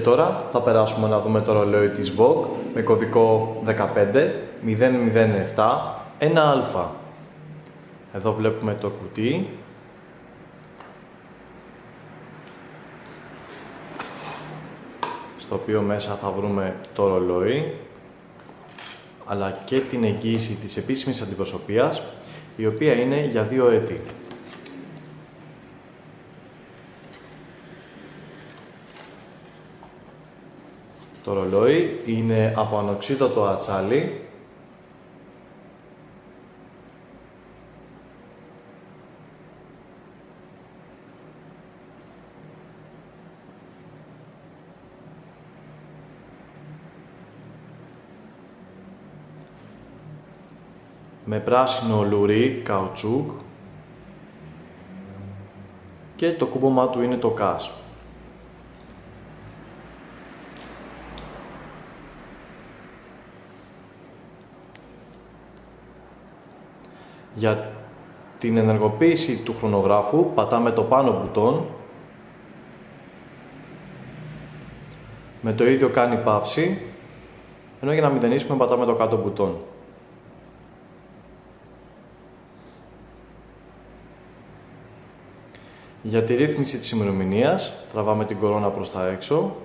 τώρα θα περάσουμε να δούμε το ρολόι της Vogue με κωδικό 15007 1α. Εδώ βλέπουμε το κουτί. Στο οποίο μέσα θα βρούμε το ρολόι, αλλά και την εγγύηση της επίσημης αντιπροσωπείας, η οποία είναι για 2 έτη. Το ρολόι είναι από ανοξίδωτο ατσάλι με πράσινο λουρί καουτσούκ και το κούμπομα του είναι το ΚΑΣ. Για την ενεργοποίηση του χρονογράφου πατάμε το πάνω μπουτόν, με το ίδιο κάνει παύση, ενώ για να μηδενίσουμε πατάμε το κάτω μπουτόν. Για τη ρύθμιση της ημερομηνίας τραβάμε την κορώνα προς τα έξω.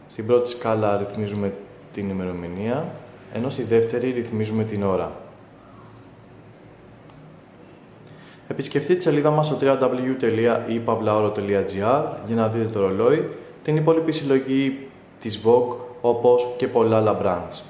Στην πρώτη σκάλα ρυθμίζουμε την ημερομηνία, ενώ στη δεύτερη ρυθμίζουμε την ώρα. Επισκεφτείτε τη σελίδα μας στο www.epavlaoro.gr για να δείτε το ρολόι, την υπόλοιπη συλλογή της Vogue, όπως και πολλά άλλα brands.